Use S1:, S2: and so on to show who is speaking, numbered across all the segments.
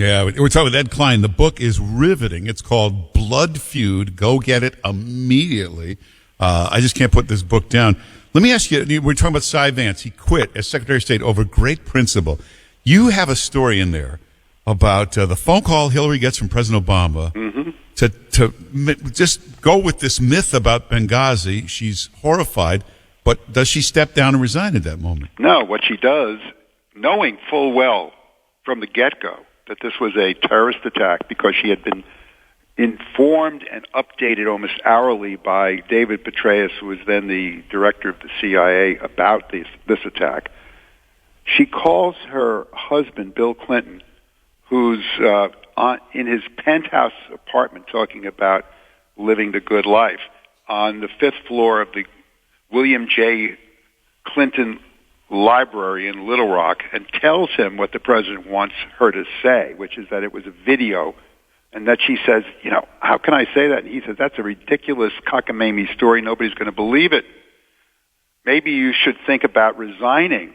S1: Yeah, we're talking with Ed Klein. The book is riveting. It's called Blood Feud. Go get it immediately. I just can't put this book down. Let me ask you, we're talking about Cy Vance. He quit as Secretary of State over great principle. You have a story in there about the phone call Hillary gets from President Obama to just go with this myth about Benghazi. She's horrified, but does she step down and resign at that moment?
S2: No, what she does, knowing full well from the get-go that this was a terrorist attack, because she had been informed and updated almost hourly by David Petraeus, who was then the director of the CIA, about this attack. She calls her husband, Bill Clinton, who's in his penthouse apartment talking about living the good life on the 5th floor of the William J. Clinton Library in Little Rock, and tells him what the president wants her to say, which is that it was a video, and that she says, how can I say that? And he says, that's a ridiculous cockamamie story. Nobody's going to believe it. Maybe you should think about resigning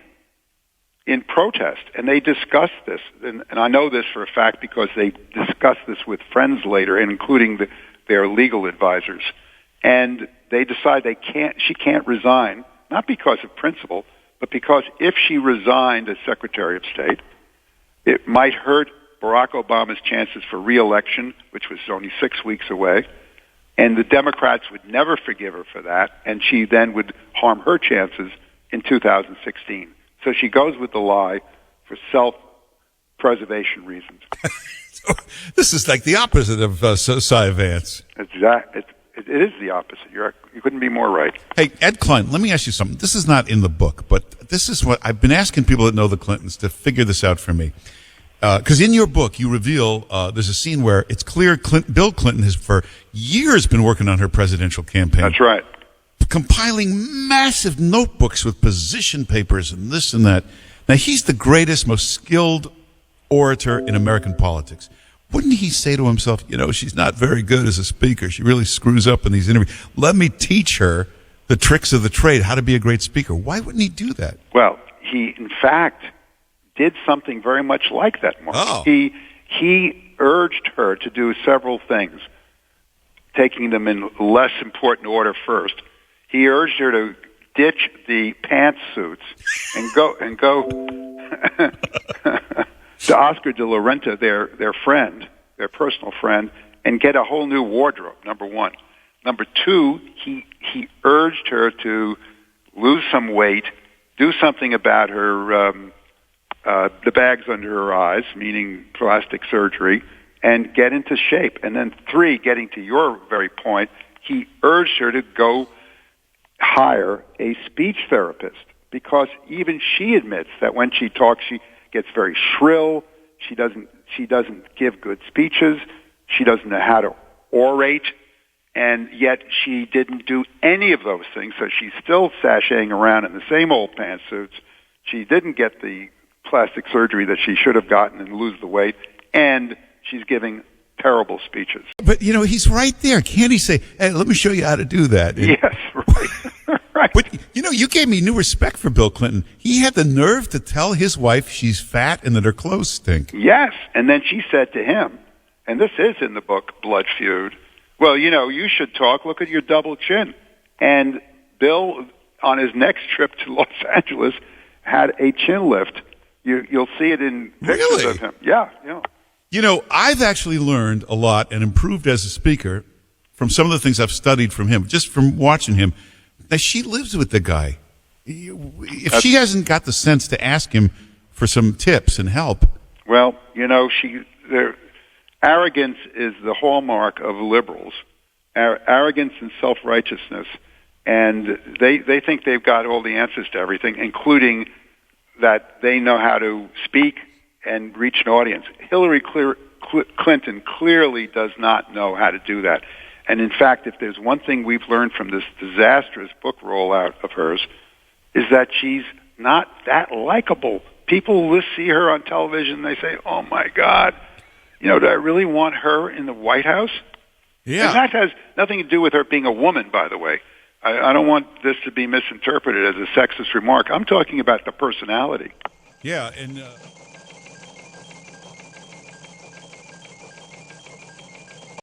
S2: in protest. And they discussed this, and I know this for a fact because they discussed this with friends later, including their legal advisors. And they decide she can't resign, not because of principle, but because if she resigned as Secretary of State, it might hurt Barack Obama's chances for re-election, which was only 6 weeks away, and the Democrats would never forgive her for that, and she then would harm her chances in 2016. So she goes with the lie for self-preservation reasons.
S1: So this is like the opposite of Cy Vance.
S2: It is the opposite. You couldn't be more right.
S1: Hey, Ed Klein, let me ask you something. This is not in the book, but this is what I've been asking people that know the Clintons to figure this out for me. Because in your book, you reveal there's a scene where it's clear Bill Clinton has for years been working on her presidential campaign.
S2: That's right.
S1: Compiling massive notebooks with position papers and this and that. Now, he's the greatest, most skilled orator in American politics. Wouldn't he say to himself, she's not very good as a speaker. She really screws up in these interviews. Let me teach her the tricks of the trade, how to be a great speaker. Why wouldn't he do that?
S2: Well, he, in fact, did something very much like that, Mark.
S1: Oh.
S2: He urged her to do several things, taking them in less important order first. He urged her to ditch the pantsuits and go to Oscar de la Renta, their friend, their personal friend, and get a whole new wardrobe, number one. Number two, he urged her to lose some weight, do something about her the bags under her eyes, meaning plastic surgery, and get into shape. And then three, getting to your very point, he urged her to go hire a speech therapist, because even she admits that when she talks, she gets very shrill. She doesn't give good speeches. She doesn't know how to orate, and yet she didn't do any of those things. So she's still sashaying around in the same old pantsuits. She didn't get the plastic surgery that she should have gotten and lose the weight, and she's giving terrible speeches.
S1: But, he's right there. Can't he say, hey, let me show you how to do that?
S2: Yes, right. Right.
S1: But, you gave me new respect for Bill Clinton. He had the nerve to tell his wife she's fat and that her clothes stink.
S2: Yes, and then she said to him, and this is in the book, Blood Feud, well, you should talk. Look at your double chin. And Bill, on his next trip to Los Angeles, had a chin lift. You'll see it in pictures of him. Yeah.
S1: I've actually learned a lot and improved as a speaker from some of the things I've studied from him, just from watching him. Now, she lives with the guy. If she hasn't got the sense to ask him for some tips and help.
S2: Well, their arrogance is the hallmark of liberals. Arrogance and self-righteousness. And they think they've got all the answers to everything, including that they know how to speak and reach an audience. Hillary Clinton clearly does not know how to do that. And in fact, if there's one thing we've learned from this disastrous book rollout of hers, is that she's not that likable. People will see her on television and they say, oh my God, do I really want her in the White House?
S1: Yeah.
S2: And that has nothing to do with her being a woman, by the way. I don't want this to be misinterpreted as a sexist remark. I'm talking about the personality.
S1: Yeah, and